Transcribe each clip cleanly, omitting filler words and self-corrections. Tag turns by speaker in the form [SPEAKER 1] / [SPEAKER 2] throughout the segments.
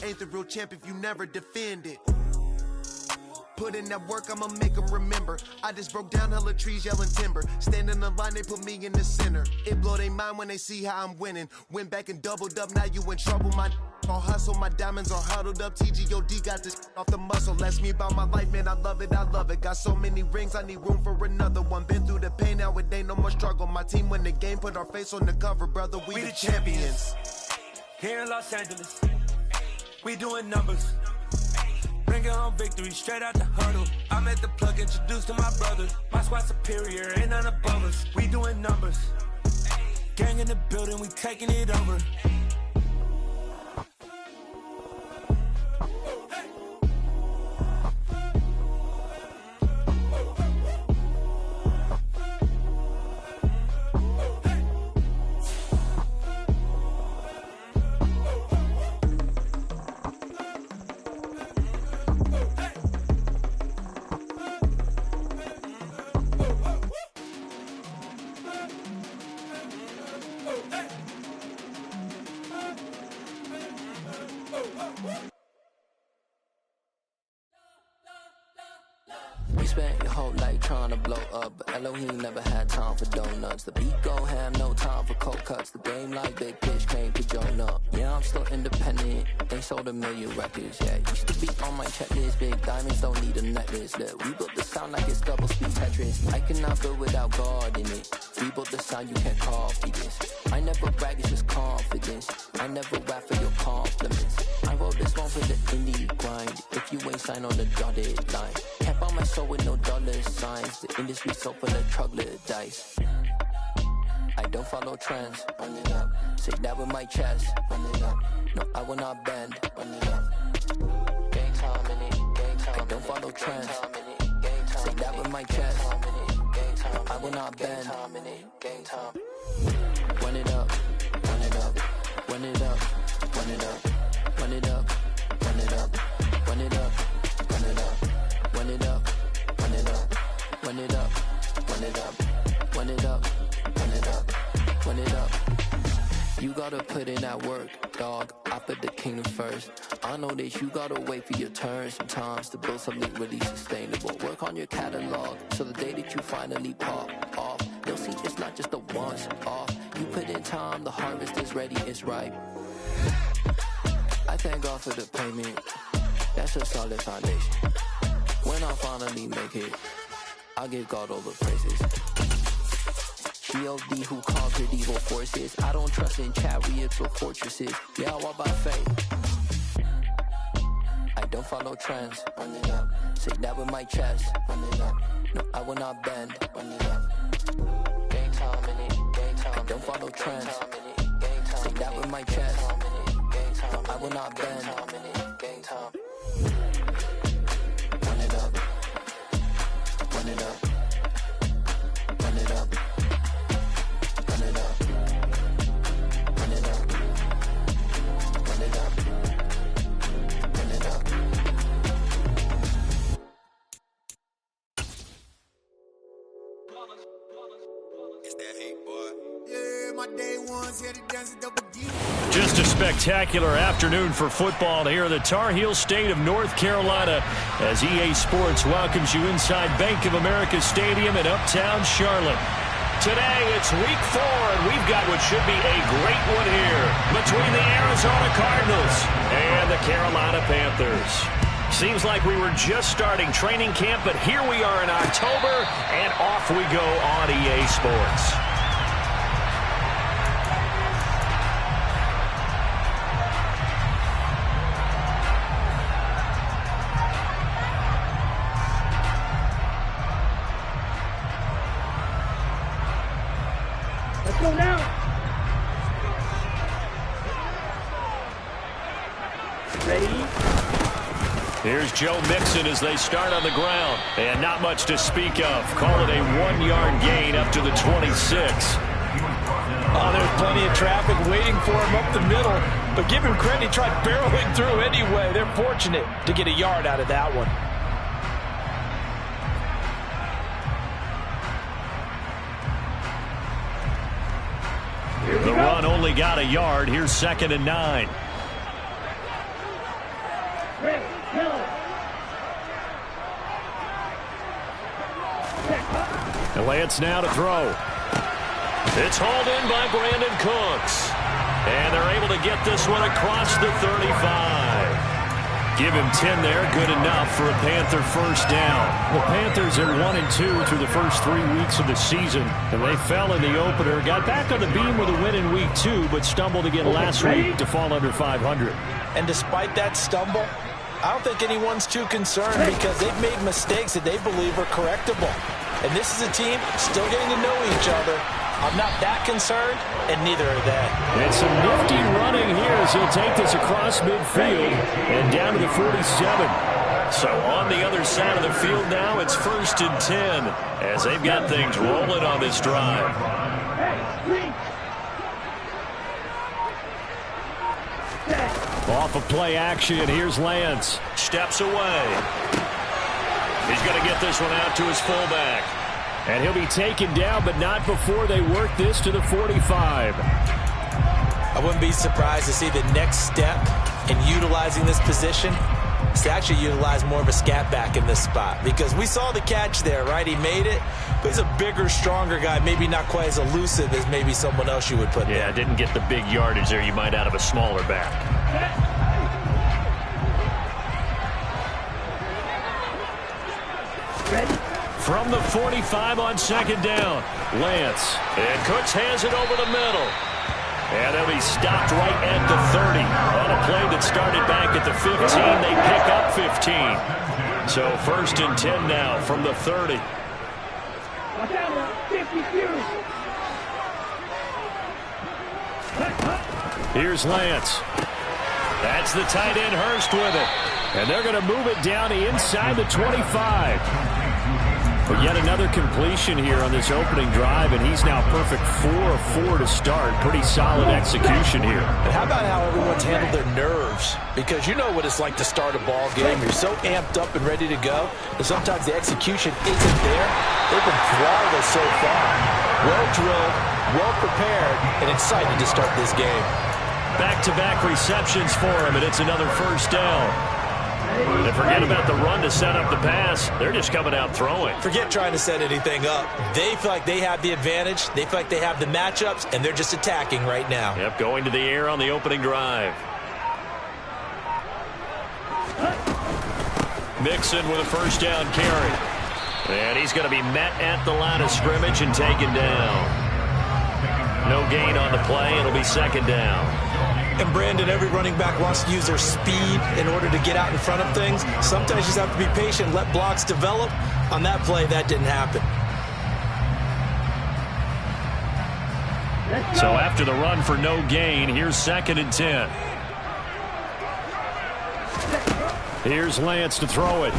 [SPEAKER 1] Ain't the real champ if you never defend it. Put in that work, I'ma make them remember. I just broke down hella trees, yelling timber. Stand in the line, they put me in the center. It blow their mind when they see how I'm winning. Went back and doubled up, now you in trouble. My all hustle, my diamonds are huddled up. TGOD got this off the muscle. Ask me about my life, man, I love it, I love it. Got so many rings, I need room for another one. Been through the pain, now it ain't no more struggle. My team win the game, put our face on the cover, brother, we the champions.
[SPEAKER 2] Here in Los Angeles, we doing numbers. Bringing home victory straight out the huddle. I'm at the plug, introduced to my brother. My squad superior, ain't none above us. We doing numbers. Gang in the building, we taking it over.
[SPEAKER 3] We spent your whole life trying to blow up, but Elohim never had time for donuts. The beat go ham, no time for cold cuts. The game like Big Fish came to join up. Yeah, I'm still independent, ain't sold a million records. Yeah, used to be on my checklist. Big diamonds don't need a necklace. Look, we built the sound like it's double speed Tetris. I cannot build without God in it. We built the sound, you can't copy this. I never brag, it's just confidence. I never rap for your compliments. I wrote this one for the indie grind. If you ain't signed on the dotted line, can't buy my soul with no dollar signs. The industry so full of troglodytes. I don't follow trends. Run it up. Say that with my chest. Run it up. No, I will not bend. Run it up. Gang time in it. Gang time. I don't follow trends. Say that with my chest. No, I will not bend. Gang time. Run it up. Run it up. Run it up. Run it up. Run it up. Run it up. Run it up. Run it up. Run it up. Run it up. Run it up. Run it up. Run it up. Run it up. Run it up. You gotta put in that work, dog. I put the kingdom first. I know that you gotta wait for your turn sometimes to build something really sustainable. Work on your catalog, so the day that you finally pop off, you'll see it's not just a once off. You put in time, the harvest is ready, it's ripe. I thank God for the payment. That's a solid foundation. When I finally make it, I'll give God all the praises. G.O.D. who conquered evil forces. I don't trust in chariots or fortresses. Yeah, I walk by faith. I don't follow trends. Run it up. Say that with my chest. Run it up. No, I will not bend. Run it up. Gang time in it. Gang time. I don't follow trends. Say that with my chest. No, I will not bend. Gang time. Run it up. Run it up. Run it up. Run it up. Run it up. Run it up. Run it up.
[SPEAKER 4] It's that hate, boy. Yeah, my day ones here to dance at the beginning.
[SPEAKER 5] Just a spectacular afternoon for football here in the Tar Heel state of North Carolina as EA Sports welcomes you inside Bank of America Stadium in Uptown Charlotte. Today, it's week 4, and we've got what should be a great one here between the Arizona Cardinals and the Carolina Panthers. Seems like we were just starting training camp, but here we are in October, and off we go on EA Sports.
[SPEAKER 6] Let's go now. Ready?
[SPEAKER 5] Here's Joe Mixon as they start on the ground. And not much to speak of. Call it a 1-yard gain up to the 26.
[SPEAKER 7] Oh, there's plenty of traffic waiting for him up the middle. But give him credit, he tried barreling through anyway. They're fortunate to get a yard out of that one.
[SPEAKER 5] The run only got a yard. Here's 2nd and 9.
[SPEAKER 6] Red, yellow.
[SPEAKER 5] And Lance now to throw. It's hauled in by Brandon Cooks. And they're able to get this one across the 35. Give him 10 there, good enough for a Panther first down. The Panthers are 1-2 through the first 3 weeks of the season, and they fell in the opener, got back on the beam with a win in week 2, but stumbled again last week to fall under 500.
[SPEAKER 7] And despite that stumble, I don't think anyone's too concerned because they've made mistakes that they believe are correctable. And this is a team still getting to know each other. I'm not that concerned, and neither are they.
[SPEAKER 5] And some nifty running here as he'll take this across midfield and down to the 47. So on the other side of the field now, it's 1st and 10 as they've got things rolling on this drive. Off of play action, here's Lance. Steps away. He's going to get this one out to his fullback. And he'll be taken down, but not before they work this to the 45.
[SPEAKER 7] I wouldn't be surprised to see the next step in utilizing this position is to actually utilize more of a scat back in this spot. Because we saw the catch there, right? He made it, but he's a bigger, stronger guy, maybe not quite as elusive as maybe someone else you would put there.
[SPEAKER 5] Yeah, didn't get the big yardage there you might out of a smaller back.
[SPEAKER 6] Ready?
[SPEAKER 5] From the 45 on 2nd down, Lance. And Cooks hands it over the middle. And they'll be stopped right at the 30. On a play that started back at the 15, they pick up 15. So 1st and 10 now from the 30.
[SPEAKER 6] Watch out now, 52.
[SPEAKER 5] Here's Lance. That's the tight end Hurst with it. And they're going to move it down inside the 25. But yet another completion here on this opening drive, and he's now perfect 4 of 4 to start. Pretty solid execution here.
[SPEAKER 7] And how about how everyone's handled their nerves? Because you know what it's like to start a ball game. You're so amped up and ready to go, and sometimes the execution isn't there. They've been flawless so far. Well drilled, well prepared, and excited to start this game.
[SPEAKER 5] Back-to-back receptions for him, and it's another first down. And forget about the run to set up the pass. They're just coming out throwing.
[SPEAKER 7] Forget trying to set anything up. They feel like they have the advantage. They feel like they have the matchups, and they're just attacking right now.
[SPEAKER 5] Yep, going to the air on the opening drive. Mixon with a first down carry. And he's going to be met at the line of scrimmage and taken down. No gain on the play. It'll be 2nd down.
[SPEAKER 7] And Brandon, every running back wants to use their speed in order to get out in front of things. Sometimes you just have to be patient, let blocks develop. On that play, that didn't happen.
[SPEAKER 5] So after the run for no gain, here's 2nd and 10. Here's Lance to throw it.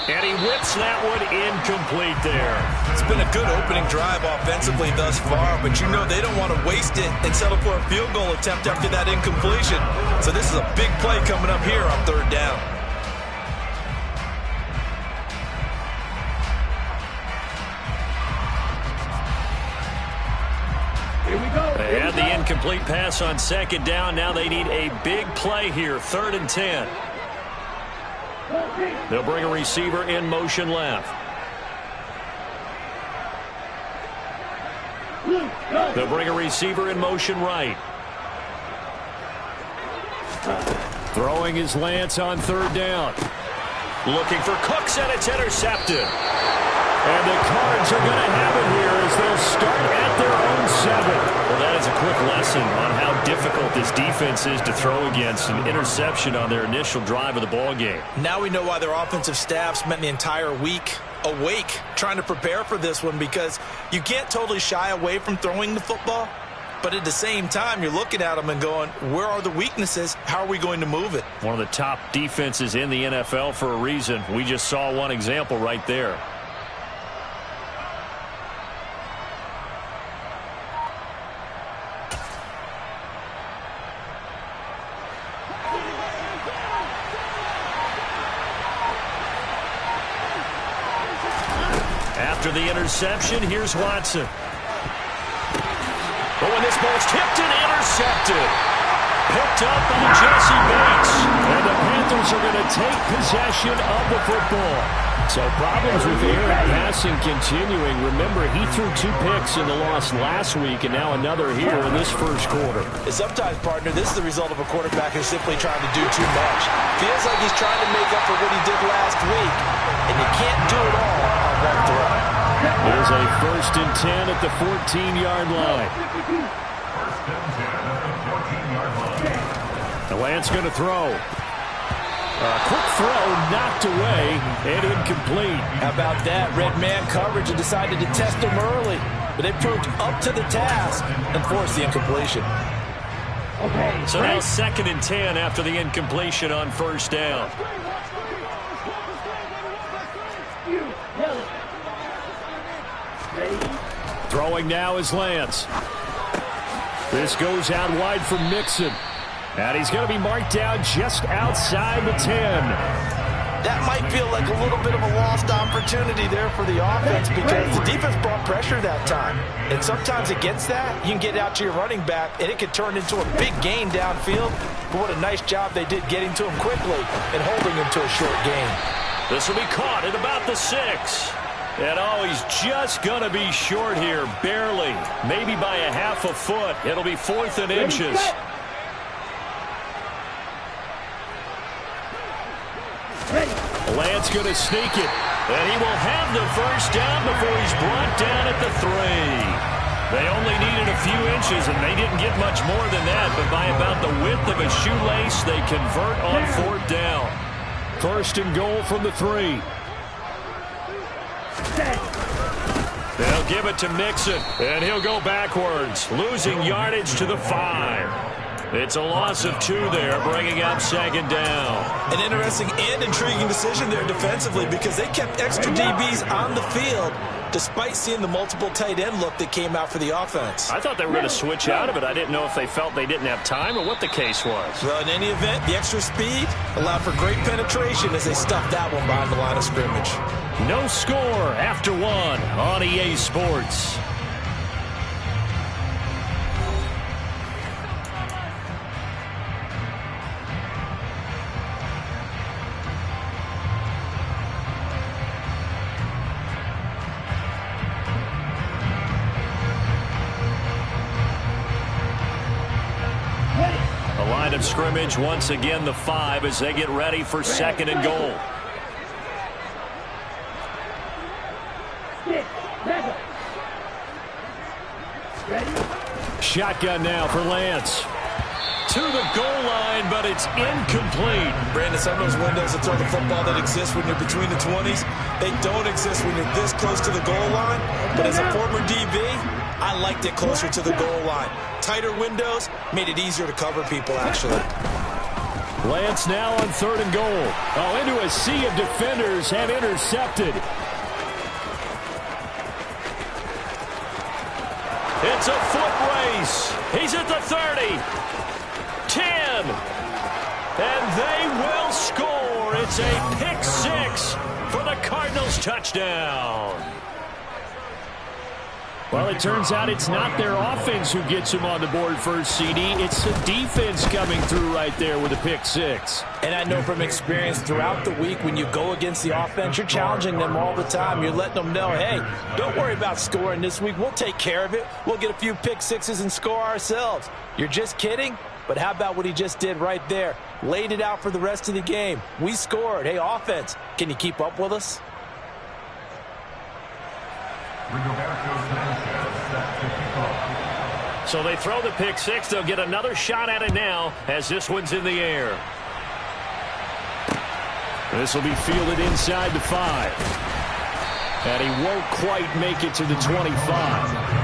[SPEAKER 5] And he whips that one incomplete there.
[SPEAKER 7] It's been a good opening drive offensively thus far, but you know they don't want to waste it and settle for a field goal attempt after that incompletion. So this is a big play coming up here on 3rd down.
[SPEAKER 6] Here we go.
[SPEAKER 5] They had the incomplete pass on 2nd down. Now they need a big play here, 3rd and 10. They'll bring a receiver in motion left. They'll bring a receiver in motion right. Throwing his Lance on 3rd down. Looking for Cooks, and it's intercepted. And the Cards are going to have it here as they'll start at their own 7. Well, that is a quick lesson on how difficult this defense is to throw against. An interception on their initial drive of the ball game.
[SPEAKER 7] Now we know why their offensive staff spent the entire week awake trying to prepare for this one, because you can't totally shy away from throwing the football. But at the same time, you're looking at them and going, where are the weaknesses? How are we going to move it?
[SPEAKER 5] One of the top defenses in the NFL for a reason. We just saw one example right there. After the interception, here's Watson. But when this ball's tipped and intercepted. Picked up by Jesse Bates. And the Panthers are going to take possession of the football. So problems with air passing continuing. Remember, he threw 2 picks in the loss last week and now another here in this first quarter.
[SPEAKER 7] Sometimes, partner, this is the result of a quarterback who's simply trying to do too much. Feels like he's trying to make up for what he did last week, and you can't do it all on one throw.
[SPEAKER 5] It is a 1st and 10 at the 14-yard line. The Lance going to throw. A quick throw knocked away and incomplete.
[SPEAKER 7] How about that? Red man coverage and decided to test him early. But they proved up to the task and forced the incompletion.
[SPEAKER 6] Okay.
[SPEAKER 5] So now 2nd and 10 after the incompletion on 1st down. Throwing now is Lance. This goes out wide for Mixon. And he's going to be marked down just outside the 10.
[SPEAKER 7] That might feel like a little bit of a lost opportunity there for the offense because the defense brought pressure that time. And sometimes against that, you can get out to your running back, and it can turn into a big gain downfield. But what a nice job they did getting to him quickly and holding him to a short gain.
[SPEAKER 5] This will be caught at about the 6. And oh, he's just going to be short here, barely. Maybe by a half a foot. It'll be 4th and inches. Lance going to sneak it, and he will have the 1st down before he's brought down at the 3. They only needed a few inches, and they didn't get much more than that, but by about the width of a shoelace, they convert on 4th down. 1st and goal from the 3. They'll give it to Mixon, and he'll go backwards, losing yardage to the 5. It's a loss of 2 there, bringing up 2nd down.
[SPEAKER 7] An interesting and intriguing decision there defensively because they kept extra DBs on the field despite seeing the multiple tight end look that came out for the offense.
[SPEAKER 5] I thought they were going to switch out of it. I didn't know if they felt they didn't have time or what the case was.
[SPEAKER 7] Well, in any event, the extra speed allowed for great penetration as they stuffed that one behind the line of scrimmage.
[SPEAKER 5] No score after 1 on EA Sports. Of scrimmage once again the 5 as they get ready for 2nd and goal. Shotgun now for Lance. To the goal line, but it's incomplete.
[SPEAKER 7] Brandon, some of those windows that throw the football that exist when you're between the 20s, they don't exist when you're this close to the goal line. But as a former DB, I liked it closer to the goal line. Tighter windows made it easier to cover people, actually.
[SPEAKER 5] Lance now on 3rd and goal. Oh, into a sea of defenders have intercepted. It's a foot race. He's at the 30. 10. And they will score. It's a pick 6 for the Cardinals touchdown. Well, it turns out it's not their offense who gets him on the board first, CD. It's the defense coming through right there with a pick 6.
[SPEAKER 7] And I know from experience throughout the week when you go against the offense, you're challenging them all the time. You're letting them know, hey, don't worry about scoring this week. We'll take care of it. We'll get a few pick 6s and score ourselves. You're just kidding? But how about what he just did right there? Laid it out for the rest of the game. We scored. Hey, offense, can you keep up with us?
[SPEAKER 5] So they throw the pick 6. They'll get another shot at it now as this one's in the air. This will be fielded inside the 5. And he won't quite make it to the 25.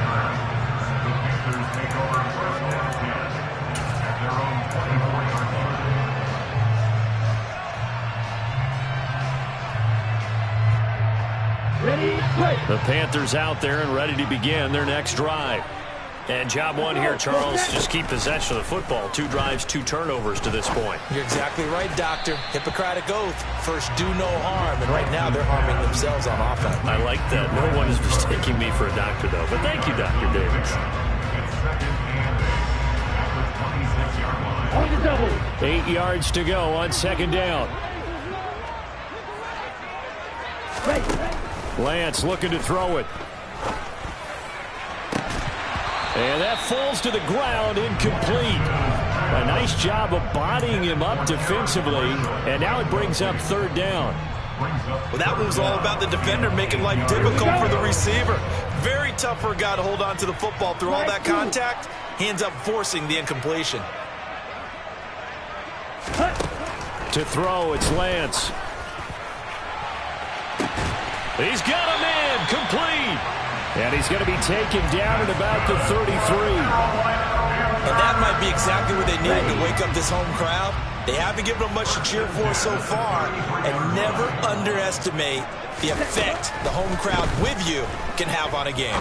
[SPEAKER 5] The Panthers out there and ready to begin their next drive. And job one here, Charles, just keep possession of the football. 2 drives, 2 turnovers to this point.
[SPEAKER 7] You're exactly right, Doctor. Hippocratic oath. First, do no harm. And right now, they're harming themselves on offense.
[SPEAKER 5] I like that. No one is mistaking me for a doctor, though. But thank you, Dr. Davis. 8 yards to go on second down. Lance looking to throw it. And that falls to the ground, incomplete. A nice job of bodying him up defensively, and now it brings up third down.
[SPEAKER 7] Well, that was all about the defender making life difficult for the receiver. Very tough for a guy to hold on to the football through all that contact. He ends up forcing the incompletion.
[SPEAKER 5] To throw, it's Lance. He's got him in, complete. And he's going to be taken down at about the 33.
[SPEAKER 7] And that might be exactly what they needed to wake up this home crowd. They haven't given them much to cheer for so far, and never underestimate the effect the home crowd with you can have on a game.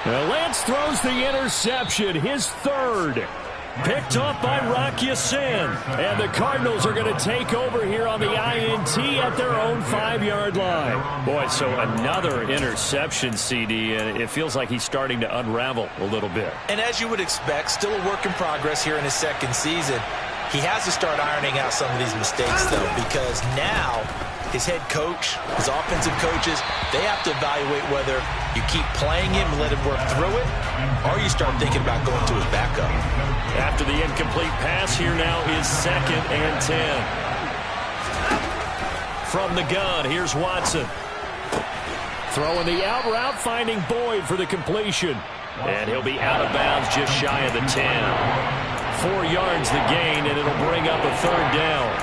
[SPEAKER 5] Now Lance throws the interception, his third. Picked off by Rock Ya-Sin. And the Cardinals are going to take over here on the INT at their own 5-yard line. Boy, so another interception, CD, and it feels like he's starting to unravel a little bit.
[SPEAKER 7] And as you would expect, still a work in progress here in his second season. He has to start ironing out some of these mistakes, though, because now his head coach, his offensive coaches, they have to evaluate whether you keep playing him and let him work through it, or you start thinking about going to his backup.
[SPEAKER 5] After the incomplete pass, here now is 2nd and 10. From the gun, here's Watson. Throwing the out route, finding Boyd for the completion. And he'll be out of bounds just shy of the 10. 4 yards the gain, and it'll bring up a third down.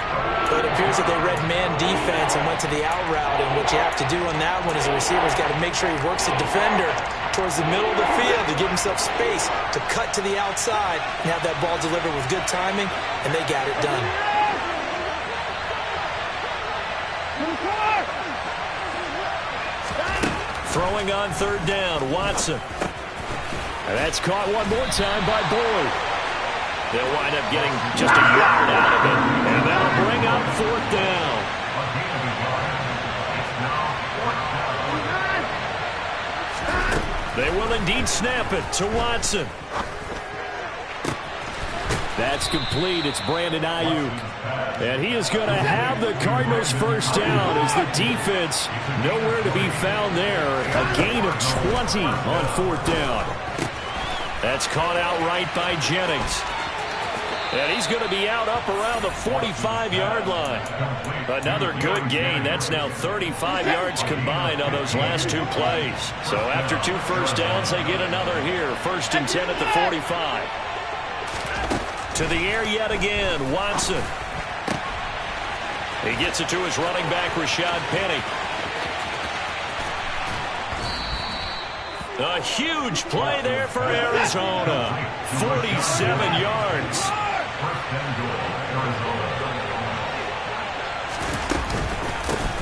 [SPEAKER 7] But it appears that they read man defense and went to the out route, and what you have to do on that one is the receiver's got to make sure he works the defender towards the middle of the field to give himself space to cut to the outside and have that ball delivered with good timing, and they got it done.
[SPEAKER 5] Throwing on third down, Watson. And that's caught one more time by Boyd. They'll wind up getting just a yard out of it, and that'll bring up fourth down. They will indeed snap it to Watson. That's complete. It's Brandon Ayuk. And he is going to have the Cardinals first down as the defense nowhere to be found there. A gain of 20 on fourth down. That's caught outright by Jennings. And he's going to be out up around the 45-yard line. Another good gain. That's now 35 yards combined on those last 2 plays. So after 2 first downs, they get another here. 1st and 10 at the 45. To the air yet again, Watson. He gets it to his running back, Rashad Penny. A huge play there for Arizona. 47 yards.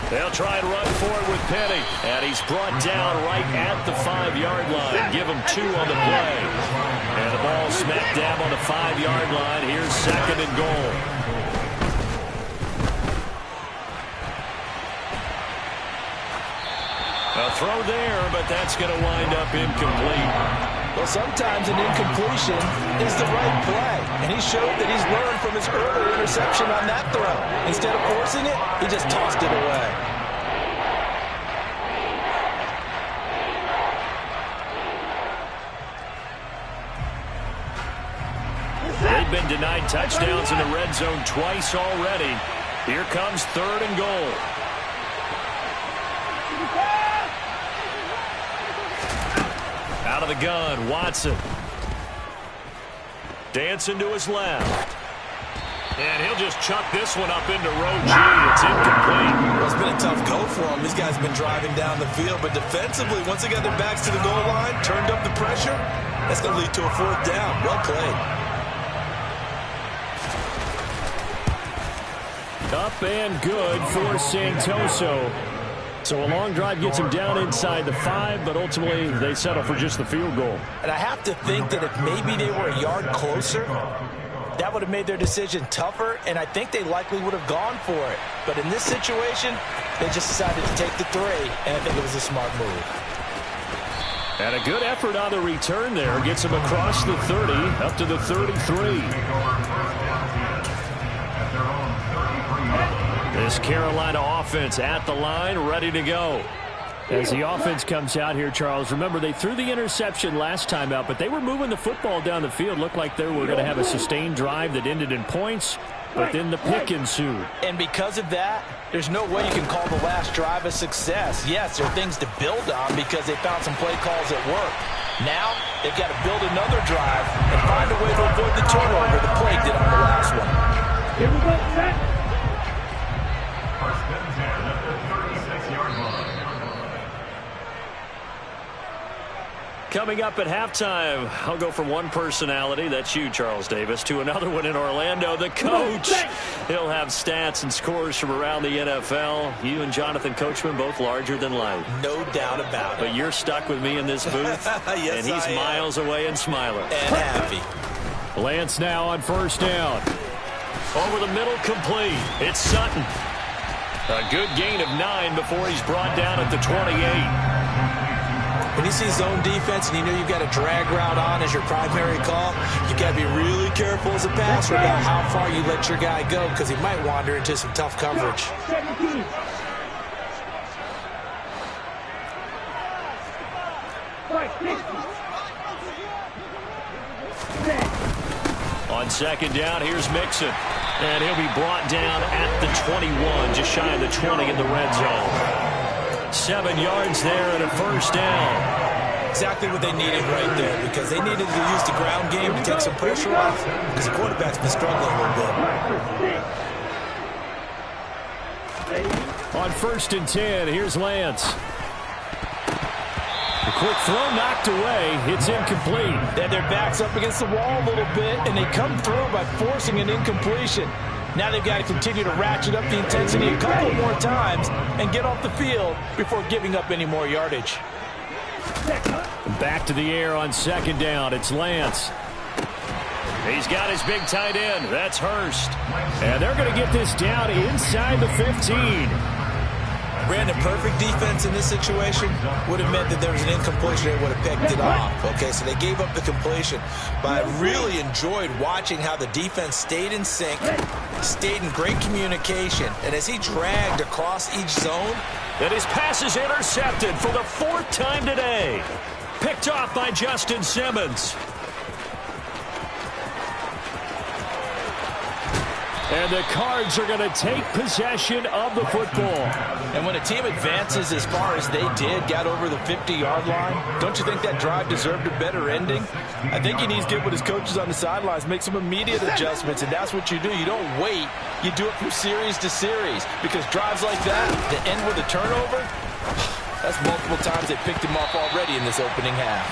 [SPEAKER 5] They'll try and run for it with Penny. And he's brought down right at the 5-yard line. Give him 2 on the play. And the ball smacked down on the 5-yard line. Here's 2nd and goal. A throw there, but that's going to wind up incomplete.
[SPEAKER 7] Well, sometimes an incompletion is the right play, and he showed that he's learned from his earlier interception on that throw. Instead of forcing it, he just tossed it away.
[SPEAKER 5] They've been denied touchdowns in the red zone twice already. Here comes 3rd and goal. Out of the gun, Watson. Dancing to his left. And he'll just chuck this one up into row G. It's incomplete.
[SPEAKER 7] Well, it's been a tough go for him. These guys have been driving down the field, but defensively, once they got their backs to the goal line, turned up the pressure, that's going to lead to a 4th down. Well played.
[SPEAKER 5] Up and good for Santoso. So a long drive gets him down inside the 5, but ultimately they settle for just the field goal.
[SPEAKER 7] And I have to think that if maybe they were a yard closer, that would have made their decision tougher, and I think they likely would have gone for it. But in this situation, they just decided to take the 3, and I think it was a smart move.
[SPEAKER 5] And a good effort on the return there. Gets him across the 30, up to the 33. This Carolina offense at the line, ready to go. As the offense comes out here, Charles, remember they threw the interception last time out, but they were moving the football down the field. Looked like they were going to have a sustained drive that ended in points, but then the pick ensued.
[SPEAKER 7] And because of that, there's no way you can call the last drive a success. Yes, there are things to build on because they found some play calls that work. Now, they've got to build another drive and find a way to avoid the turnover the play did on the last one.
[SPEAKER 6] Here we go, set.
[SPEAKER 5] Coming up at halftime, I'll go from one personality, that's you, Charles Davis, to another one in Orlando, the coach. He'll have stats and scores from around the NFL. You and Jonathan Coachman, both larger than life.
[SPEAKER 7] No doubt about it.
[SPEAKER 5] But you're stuck with me in this booth,
[SPEAKER 7] yes,
[SPEAKER 5] and he's miles away and smiling.
[SPEAKER 7] And happy.
[SPEAKER 5] Lance now on first down. Over the middle, complete. It's Sutton. A good gain of 9 before he's brought down at the 28.
[SPEAKER 7] When you see zone defense and you know you've got a drag route on as your primary call, you've got to be really careful as a passer about how far you let your guy go because he might wander into some tough coverage.
[SPEAKER 6] 17.
[SPEAKER 5] On second down, here's Mixon. And he'll be brought down at the 21, just shy of the 20 in the red zone. 7 yards there and a first down.
[SPEAKER 7] Exactly what they needed right there because they needed to use the ground game to take some pressure off because the quarterback's been struggling a little bit.
[SPEAKER 5] On first and 10, here's Lance. A quick throw knocked away. It's incomplete.
[SPEAKER 7] And their back's up against the wall a little bit, and they come through by forcing an incompletion. Now they've got to continue to ratchet up the intensity a couple more times and get off the field before giving up any more yardage.
[SPEAKER 5] Back to the air on second down. It's Lance. He's got his big tight end. That's Hurst. And they're going to get this down inside the 15.
[SPEAKER 7] Brandon, perfect defense in this situation would have meant that there was an incompletion. They would have picked it off. Okay, so they gave up the completion. But I really enjoyed watching how the defense stayed in sync, stayed in great communication, and as he dragged across each zone.
[SPEAKER 5] And his pass is intercepted for the 4th time today. Picked off by Justin Simmons. And the Cards are going to take possession of the football.
[SPEAKER 7] And when a team advances as far as they did, got over the 50-yard line, don't you think that drive deserved a better ending? I think he needs to get with his coaches on the sidelines, make some immediate adjustments, and that's what you do. You don't wait. You do it from series to series because drives like that that end with a turnover, that's multiple times they picked him off already in this opening half.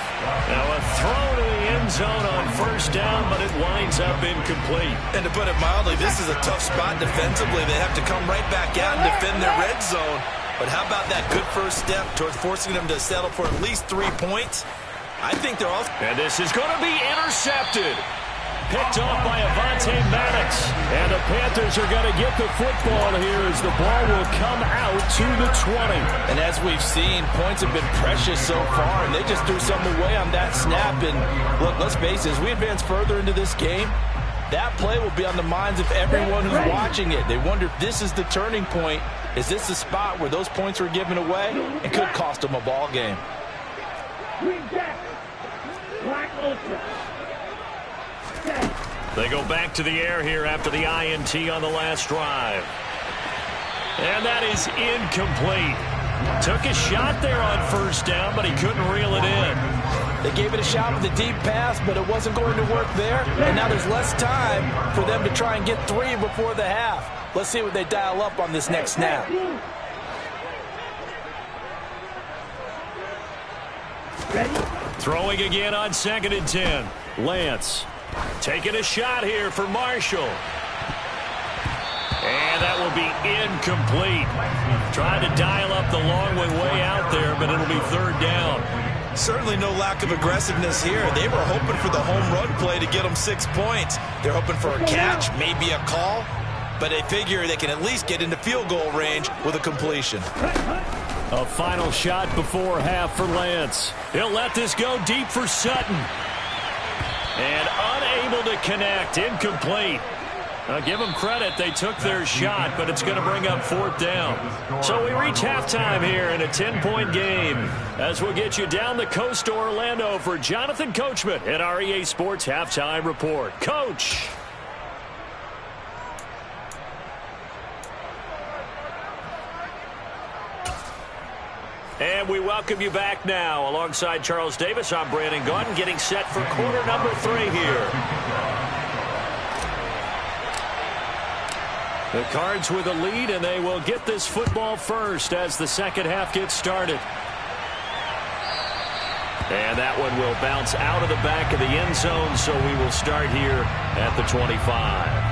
[SPEAKER 5] Now a throw to the end zone on first down, but it winds up incomplete.
[SPEAKER 7] And to put it mildly, this is a tough spot defensively. They have to come right back out and defend their red zone. But how about that good first step towards forcing them to settle for at least 3 points? I think they're also...
[SPEAKER 5] And this is going to be intercepted. Picked off by Avonte Maddox. And the Panthers are going to get the football here as the ball will come out to the 20.
[SPEAKER 7] And as we've seen, points have been precious so far, and they just threw something away on that snap. And look, let's face it, as we advance further into this game, that play will be on the minds of everyone who's watching it. They wonder if this is the turning point. Is this the spot where those points were given away? It could cost them a ball game.
[SPEAKER 5] They go back to the air here after the INT on the last drive. And that is incomplete. Took a shot there on first down, but he couldn't reel it in.
[SPEAKER 7] They gave it a shot with a deep pass, but it wasn't going to work there. And now there's less time for them to try and get 3 before the half. Let's see what they dial up on this next snap.
[SPEAKER 5] Throwing again on second and 10. Lance taking a shot here for Marshall. And that will be incomplete. Trying to dial up the long way out there, but it'll be third down.
[SPEAKER 7] Certainly no lack of aggressiveness here. They were hoping for the home run play to get them 6 points. They're hoping for a catch, maybe a call. but they figure they can at least get into field goal range with a completion.
[SPEAKER 5] A final shot before half for Lance. He'll let this go deep for Sutton. And unable to connect. Incomplete. I'll give them credit. They took their shot, but it's going to bring up 4th down. So we reach halftime here in a 10-point game. As we'll get you down the coast to Orlando for Jonathan Coachman at our EA Sports Halftime Report. Coach. And we welcome you back now. Alongside Charles Davis, I'm Brandon Gaudin, getting set for quarter number 3 here. The Cards with a lead, and they will get this football first as the second half gets started. And that one will bounce out of the back of the end zone, so we will start here at the 25.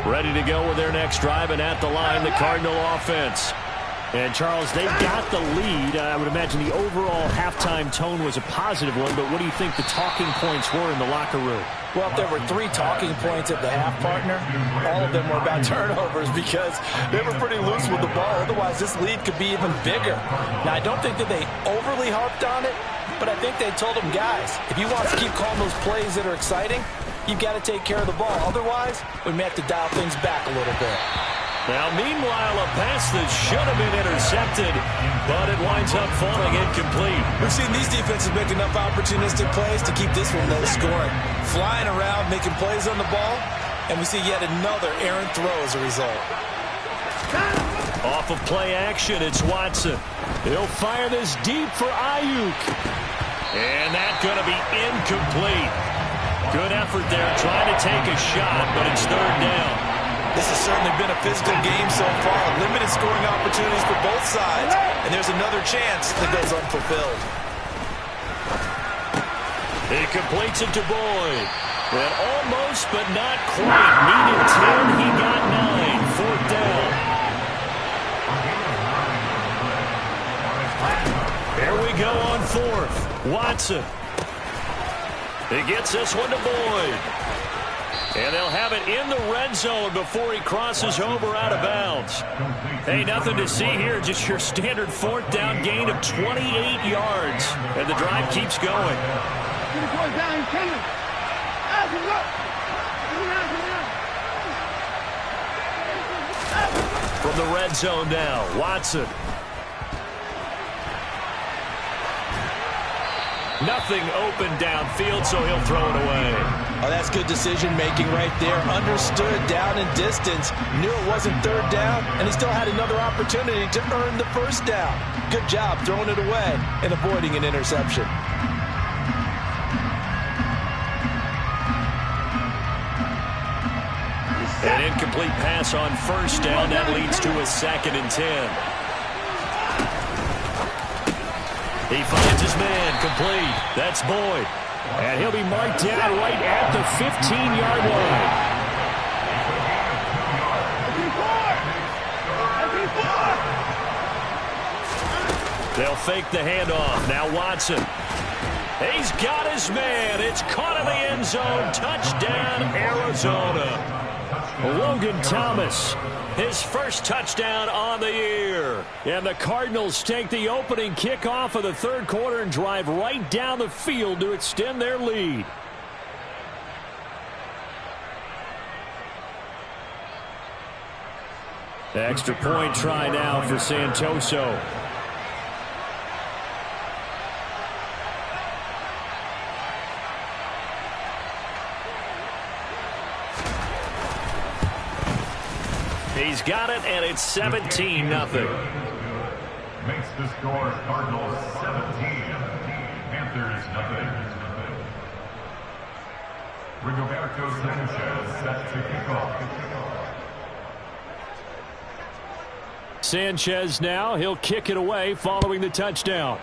[SPEAKER 5] Ready to go with their next drive, and at the line, the Cardinal offense. And, Charles, they've got the lead. I would imagine the overall halftime tone was a positive one, but what do you think the talking points were in the locker room?
[SPEAKER 7] Well, if there were 3 talking points at the half, partner, all of them were about turnovers because they were pretty loose with the ball. Otherwise, this lead could be even bigger. Now, I don't think that they overly harped on it, but I think they told them, guys, if you want to keep calling those plays that are exciting, you've got to take care of the ball. Otherwise, we may have to dial things back a little bit.
[SPEAKER 5] Now, meanwhile, a pass that should have been intercepted, but it winds up falling incomplete.
[SPEAKER 7] We've seen these defenses make enough opportunistic plays to keep this one low scoring. Flying around, making plays on the ball, and we see yet another errant throw as a result.
[SPEAKER 5] Off of play action, it's Watson. He'll fire this deep for Ayuk. And that's going to be incomplete. Good effort there, trying to take a shot, but it's 3rd down.
[SPEAKER 7] This has certainly been a physical game so far. Limited scoring opportunities for both sides. And there's another chance that goes unfulfilled.
[SPEAKER 5] He completes it to Boyd. And almost, but not quite. Needed 10, he got 9. 4th down. Here we go on 4th. Watson. He gets this one to Boyd. And they'll have it in the red zone before he crosses over out of bounds. Hey, nothing to see here, just your standard 4th down gain of 28 yards. And the drive keeps going. From the red zone now, Watson. Nothing open downfield, so he'll throw it away.
[SPEAKER 7] Oh, that's good decision-making right there. Understood down and distance. Knew it wasn't 3rd down, and he still had another opportunity to earn the 1st down. Good job throwing it away and avoiding an interception.
[SPEAKER 5] An incomplete pass on 1st down. That leads to a 2nd and 10. He finds his man, complete. That's Boyd. And he'll be marked down right at the 15-yard line. They'll fake the handoff. Now Watson. He's got his man. It's caught in the end zone. Touchdown, Arizona. Logan Thomas, his first touchdown on the year. And the Cardinals take the opening kickoff of the 3rd quarter and drive right down the field to extend their lead. The extra point try now for Santoso. He's got it, and it's 17-0.
[SPEAKER 8] Makes the score Cardinals 17, Panthers 0. Rigoberto Sanchez set to kick off.
[SPEAKER 5] Sanchez now, he'll kick it away following the touchdown.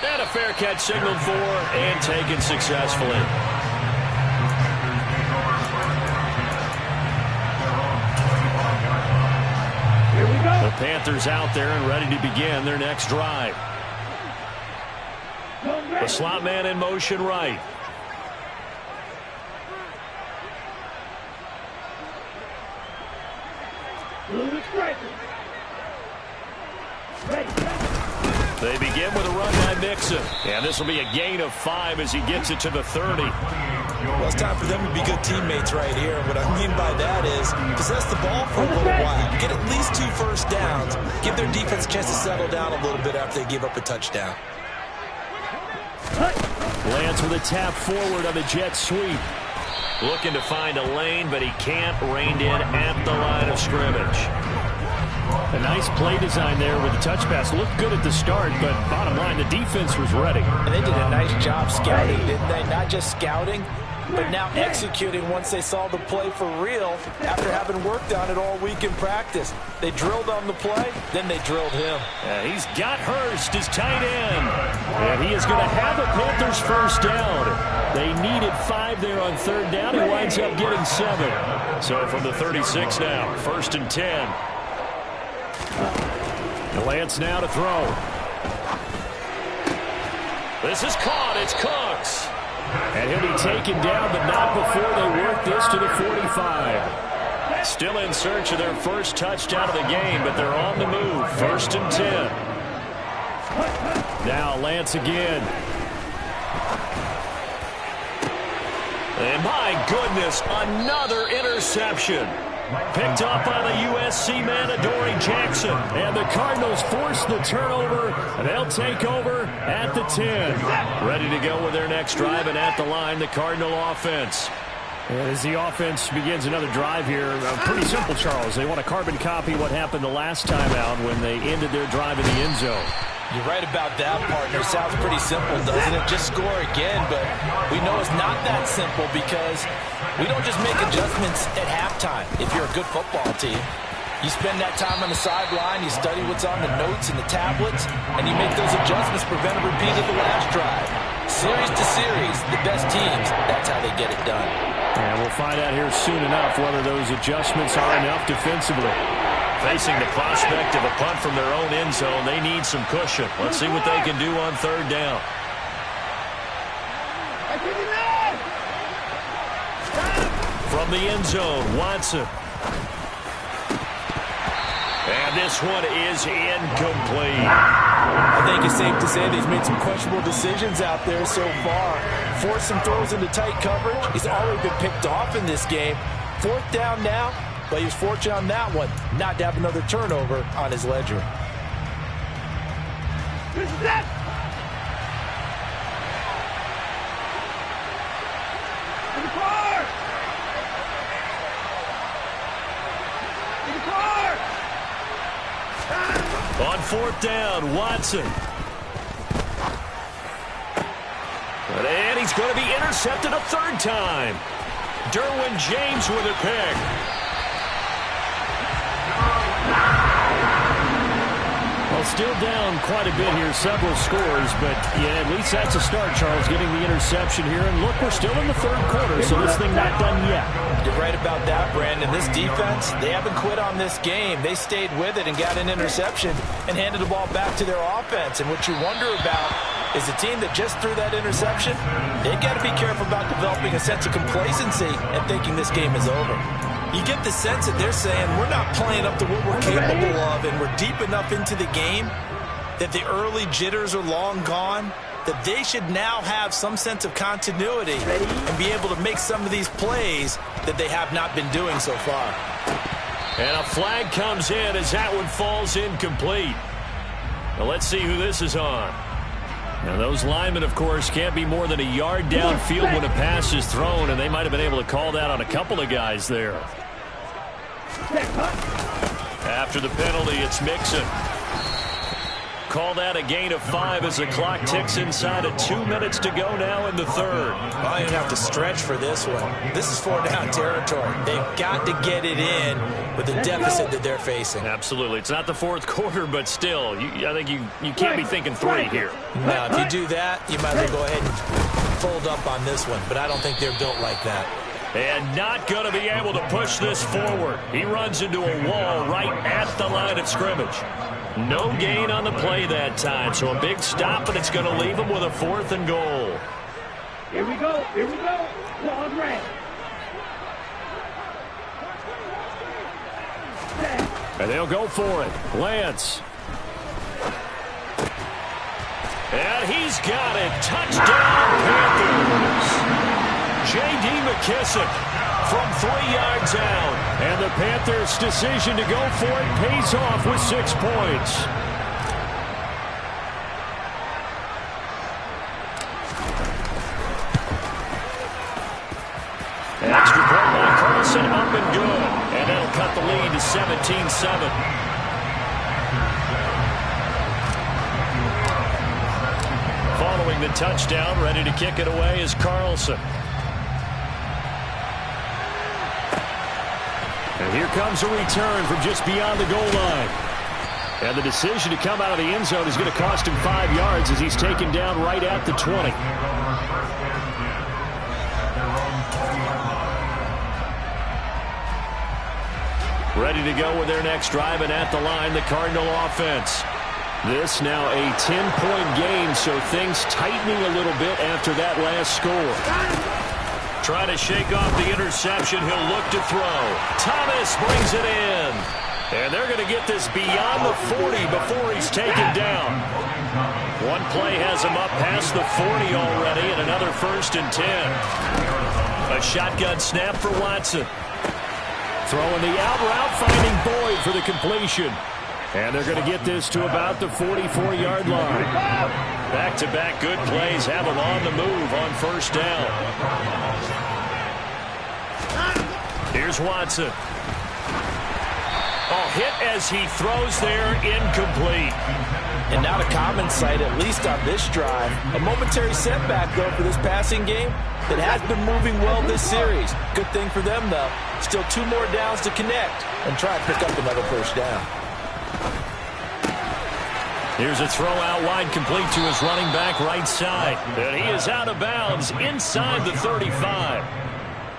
[SPEAKER 5] And a fair catch signaled for and taken successfully. The Panthers out there and ready to begin their next drive. The slot man in motion right. They begin with a run by Mixon. And this will be a gain of 5 as he gets it to the 30.
[SPEAKER 7] Well, it's time for them to be good teammates right here. And what I mean by that is possess the ball for a little while. Get at least 2 first downs. Give their defense a chance to settle down a little bit after they give up a touchdown.
[SPEAKER 5] Lance with a tap forward on the jet sweep. Looking to find a lane, but he can't. Reined in at the line of scrimmage. A nice play design there with the touch pass. Looked good at the start, but bottom line, the defense was ready.
[SPEAKER 7] And they did a nice job scouting, didn't they? Not just scouting, but now executing once they saw the play for real after having worked on it all week in practice. They drilled on the play, then they drilled him.
[SPEAKER 5] He's got Hurst, his tight end. And he is going to have a Panthers first down. They needed 5 there on third down. He winds up getting 7. So from the 36 now, 1st and 10. Lance now to throw. This is caught. It's Cooks. And he'll be taken down, but not before they work this to the 45. Still in search of their first touchdown of the game, but they're on the move. 1st and 10. Now Lance again. And my goodness, another interception. Picked up by the USC man, Adoree Jackson. And the Cardinals force the turnover, and they'll take over at the 10. Ready to go with their next drive, and at the line, the Cardinal offense. As the offense begins another drive here, pretty simple, Charles. They want to carbon copy what happened the last time out when they ended their drive in the end zone.
[SPEAKER 7] You're right about that, partner. Sounds pretty simple, doesn't it? Just score again, but we know it's not that simple because we don't just make adjustments at halftime if you're a good football team. You spend that time on the sideline, you study what's on the notes and the tablets, and you make those adjustments, prevent a repeat of the last drive. Series to series, the best teams, that's how they get it done.
[SPEAKER 5] And we'll find out here soon enough whether those adjustments are enough defensively. Facing the prospect of a punt from their own end zone, they need some cushion. Let's see what they can do on third down. From the end zone, Watson. And this one is incomplete.
[SPEAKER 7] I think it's safe to say they've made some questionable decisions out there so far. Forced some throws into tight coverage. He's already been picked off in this game. 4th down now. But he was fortunate on that one not to have another turnover on his ledger.
[SPEAKER 5] On 4th down, Watson. And he's going to be intercepted a 3rd time. Derwin James with a pick. Well, still down quite a bit here, several scores, but yeah, at least that's a start, Charles, getting the interception here. And look, we're still in the 3rd quarter, so this thing not done yet.
[SPEAKER 7] You're right about that, Brandon. This defense, they haven't quit on this game. They stayed with it and got an interception and handed the ball back to their offense. And what you wonder about is the team that just threw that interception, they got to be careful about developing a sense of complacency and thinking this game is over. You get the sense that they're saying we're not playing up to what we're capable of, and we're deep enough into the game that the early jitters are long gone, that they should now have some sense of continuity and be able to make some of these plays that they have not been doing so far.
[SPEAKER 5] And a flag comes in as that one falls incomplete. Now let's see who this is on. Now those linemen, of course, can't be more than a yard downfield when a pass is thrown, and they might have been able to call that on a couple of guys there. After the penalty, it's Mixon. Call that a gain of 5 as the clock ticks inside of 2 minutes to go now in the 3rd.
[SPEAKER 7] Well, you have to stretch for this one. This is 4-down territory. They've got to get it in with the deficit that they're facing.
[SPEAKER 5] Absolutely. It's not the 4th quarter, but still, I think you can't be thinking 3 here.
[SPEAKER 7] Now, if you do that, you might as well go ahead and fold up on this one, but I don't think they're built like that.
[SPEAKER 5] And not going to be able to push this forward. He runs into a wall right at the line of scrimmage. No gain on the play that time, so a big stop, and it's going to leave them with a 4th and goal.
[SPEAKER 6] Here we go. Here we go. Long red.
[SPEAKER 5] And they'll go for it. Lance. And he's got it. Touchdown, Panthers. J.D. McKissick from 3 yards out. And the Panthers' decision to go for it pays off with 6 points. Extra point by Carlson, up and good. And that'll cut the lead to 17-7. Following the touchdown, ready to kick it away is Carlson. And here comes a return from just beyond the goal line. And the decision to come out of the end zone is going to cost him 5 yards as he's taken down right at the 20. Ready to go with their next drive, and at the line, the Cardinal offense. This now a 10-point game, so things tightening a little bit after that last score. Trying to shake off the interception. He'll look to throw. Thomas brings it in. And they're going to get this beyond the 40 before he's taken down. One play has him up past the 40 already, and another 1st and 10. A shotgun snap for Watson. Throwing the out route, finding Boyd for the completion. And they're going to get this to about the 44-yard line. Back-to-back good plays have them on the move on 1st down. Here's Watson. Oh, hit as he throws there, incomplete.
[SPEAKER 7] And not a common sight, at least on this drive. A momentary setback, though, for this passing game that has been moving well this series. Good thing for them, though. Still 2 more downs to connect and try and pick up another 1st down.
[SPEAKER 5] Here's a throw out wide, complete to his running back right side. And he is out of bounds inside the 35.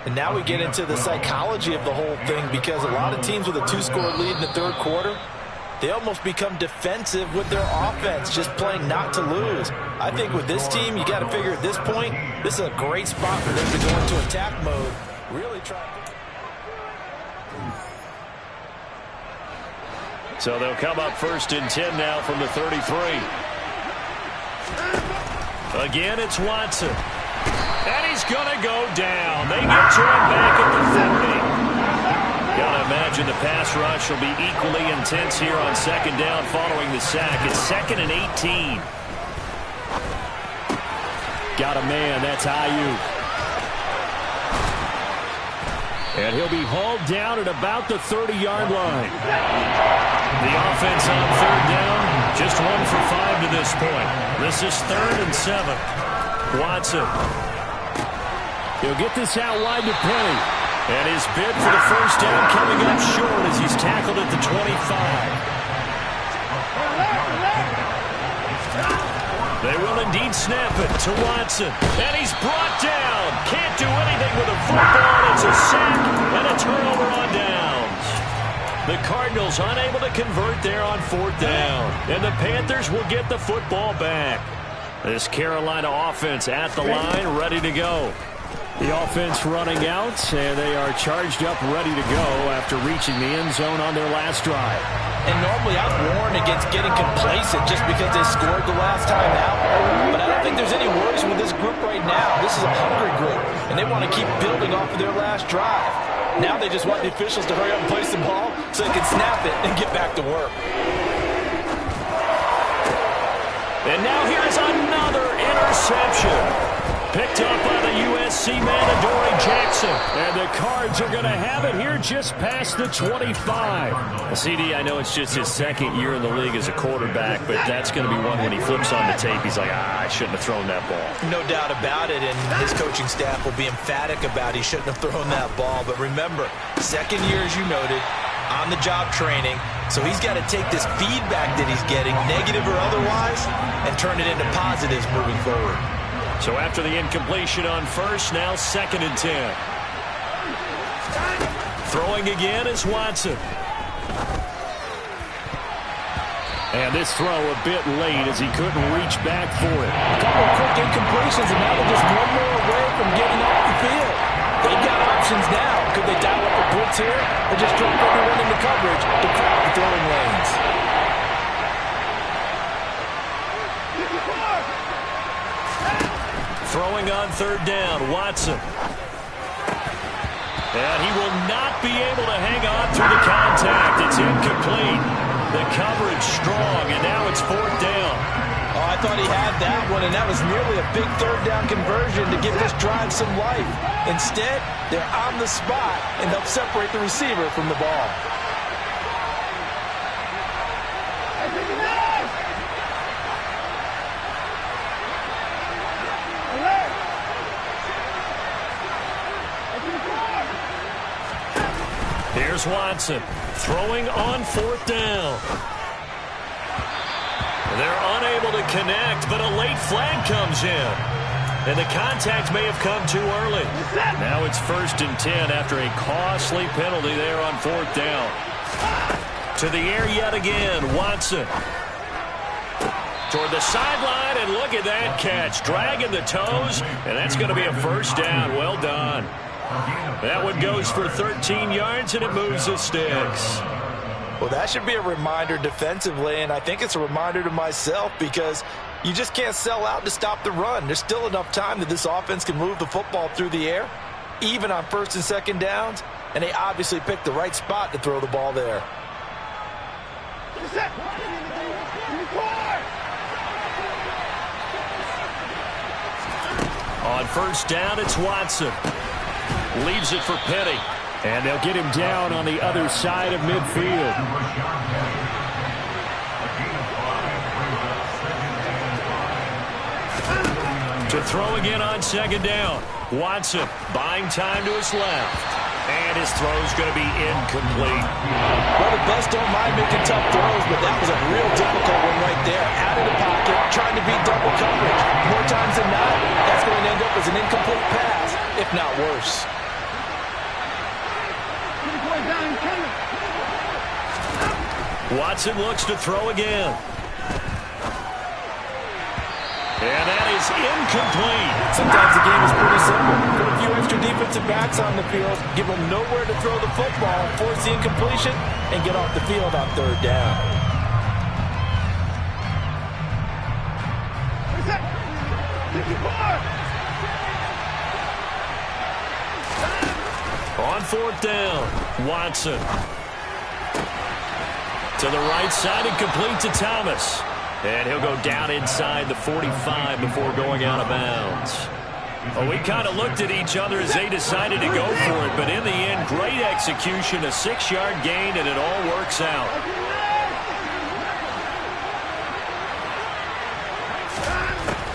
[SPEAKER 7] And now we get into the psychology of the whole thing, because a lot of teams with a 2-score lead in the 3rd quarter, they almost become defensive with their offense, just playing not to lose. I think with this team, you got to figure at this point, this is a great spot for them to go into attack mode. Really try.
[SPEAKER 5] So they'll come up 1st and 10 now from the 33. Again, it's Watson. And he's going to go down. They get to him back at the 40. Got to imagine the pass rush will be equally intense here on 2nd down following the sack. It's 2nd and 18. Got a man. That's Ayuk. And he'll be hauled down at about the 30-yard line. The offense on 3rd down, just 1 for 5 to this point. This is 3rd and 7. Watson. He'll get this out wide to Penny. And his bid for the 1st down coming up short as he's tackled at the 25. They will indeed snap it to Watson. And he's brought down. Can't do anything with a football. It's a sack and a turnover on downs. The Cardinals unable to convert there on 4th down. And the Panthers will get the football back. This Carolina offense at the line, ready to go. The offense running out, and they are charged up, ready to go after reaching the end zone on their last drive.
[SPEAKER 7] And normally I'm warned against getting complacent just because they scored the last time out. But I don't think there's any worries with this group right now. This is a hungry group, and they want to keep building off of their last drive. Now they just want the officials to hurry up and place the ball so they can snap it and get back to work.
[SPEAKER 5] And now here's another interception. Picked up by the USC man, Adoree Jackson. And the Cards are going to have it here just past the 25. Well, CD, I know it's just his 2nd year in the league as a quarterback, but that's going to be one when he flips on the tape. He's like, I shouldn't have thrown that ball.
[SPEAKER 7] No doubt about it, and his coaching staff will be emphatic about he shouldn't have thrown that ball. But remember, 2nd year, as you noted, on-the-job training. So he's got to take this feedback that he's getting, negative or otherwise, and turn it into positives moving forward.
[SPEAKER 5] So after the incompletion on 1st, now 2nd and 10. Throwing again is Watson. And this throw a bit late as he couldn't reach back for it.
[SPEAKER 7] A couple of quick incompletions, and now they're just one more away from getting off the field. They've got options now. Could they dial up a blitz here or just drop everyone into coverage to crowd the throwing lanes?
[SPEAKER 5] Throwing on third down, Watson. And he will not be able to hang on through the contact. It's incomplete. The coverage strong, and now it's fourth down.
[SPEAKER 7] Oh, I thought he had that one, and that was nearly a big third down conversion to give this drive some life. Instead, they're on the spot and help separate the receiver from the ball.
[SPEAKER 5] Here's Watson throwing on fourth down. They're unable to connect, but a late flag comes in. And the contact may have come too early. Now it's 1st and 10 after a costly penalty there on fourth down. To the air yet again, Watson. Toward the sideline, and look at that catch. Dragging the toes, and that's going to be a first down. Well done. That one goes for 13 yards, and it moves the sticks.
[SPEAKER 7] Well, that should be a reminder defensively, and I think it's a reminder to myself because you just can't sell out to stop the run. There's still enough time that this offense can move the football through the air, even on 1st and 2nd downs, and they obviously picked the right spot to throw the ball there.
[SPEAKER 5] On first down, it's Watson. Leaves it for Penny. And they'll get him down on the other side of midfield. To throw again on 2nd down. Watson buying time to his left. And his throw's going to be incomplete.
[SPEAKER 7] Well, the best don't mind making tough throws, but that was a real difficult one right there. Out of the pocket, trying to beat double coverage. More times than not, that's going to end up as an incomplete pass, if not worse.
[SPEAKER 5] Watson looks to throw again. And that is incomplete.
[SPEAKER 7] Sometimes the game is pretty simple. Put a few extra defensive backs on the field, give them nowhere to throw the football, force the incompletion, and get off the field on third down.
[SPEAKER 5] On fourth down, Watson. To the right side and complete to Thomas. And he'll go down inside the 45 before going out of bounds. Well, we kind of looked at each other as they decided to go for it, but in the end, great execution, a 6-yard gain, and it all works out.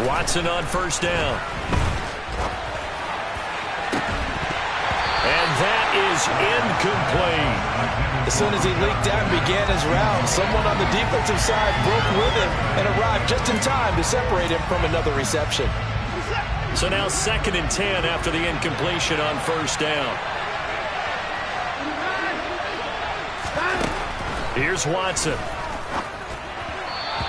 [SPEAKER 5] Watson on first down. And that is incomplete.
[SPEAKER 7] As soon as he leaked out and began his route, someone on the defensive side broke with him and arrived just in time to separate him from another reception.
[SPEAKER 5] So now 2nd and 10 after the incompletion on first down. Here's Watson.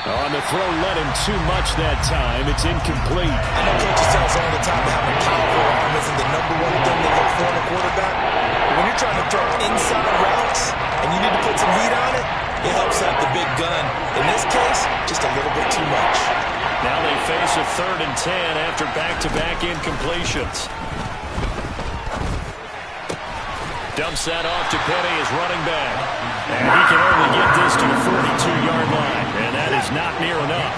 [SPEAKER 5] On the throw, led him too much that time. It's incomplete.
[SPEAKER 7] I know coaches tell us all the time that having a powerful arm isn't the #1 thing they look for in a quarterback. But when you're trying to throw inside routes and you need to put some heat on it, it helps out the big gun. In this case, just a little bit too much.
[SPEAKER 5] Now they face a 3rd and 10 after back-to-back incompletions. Dumps that off to Penny as running back. And he can only get this to the 42-yard line, and that is not near enough.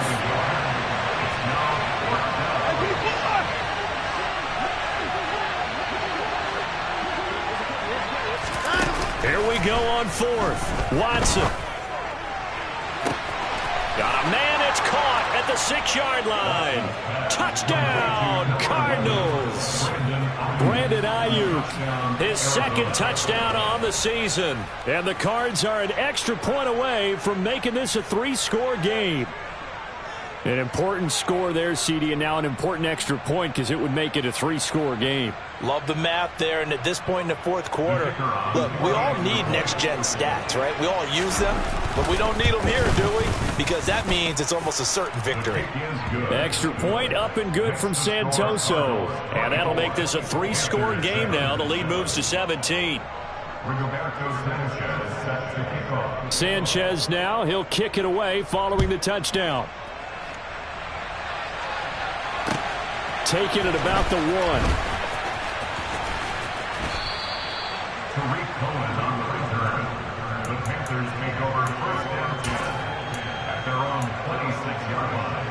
[SPEAKER 5] Here we go on 4th. Watson. Got a man, it's caught at the 6-yard line. Touchdown, Cardinals. Brandon Ayuk, his 2nd touchdown on the season. And the Cards are an extra point away from making this a 3-score game. An important score there, CD, and now an important extra point because it would make it a 3-score game.
[SPEAKER 7] Love the math there, and at this point in the fourth quarter, look, we all need next-gen stats, right? We all use them, but we don't need them here, do we? Because that means it's almost a certain victory.
[SPEAKER 5] Extra point up and good from Santoso. And that'll make this a 3-score game now. The lead moves to 17. Sanchez now, he'll kick it away following the touchdown. Taking it about the 1.
[SPEAKER 8] Tariq Cohen on the return. The Panthers make over first and 10 at their own 26-yard line.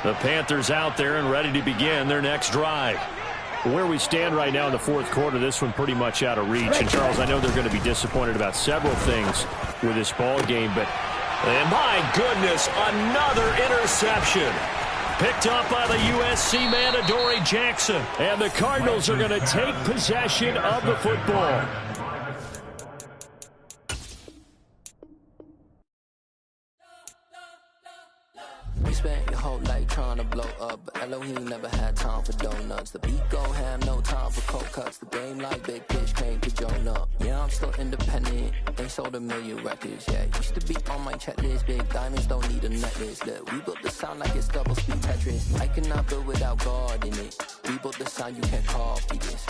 [SPEAKER 5] The Panthers out there and ready to begin their next drive. Where we stand right now in the fourth quarter, this one pretty much out of reach. And, Charles, I know they're going to be disappointed about several things with this ball game, but and my goodness, another interception. Picked up by the USC man, Adoree Jackson. And the Cardinals are going to take possession of the football.
[SPEAKER 3] We spent your whole life trying to blow up, but Elohim never had time for donuts. The beat go ham, no time for cold cuts. The game like Big Pitch came to Jonah. Yeah, I'm still independent. They sold 1 million records, yeah. Used to be on my checklist. Big diamonds don't need a necklace. Look, we built the sound like it's double speed Tetris. I cannot build without God in it. We built the sound, you can't copy this.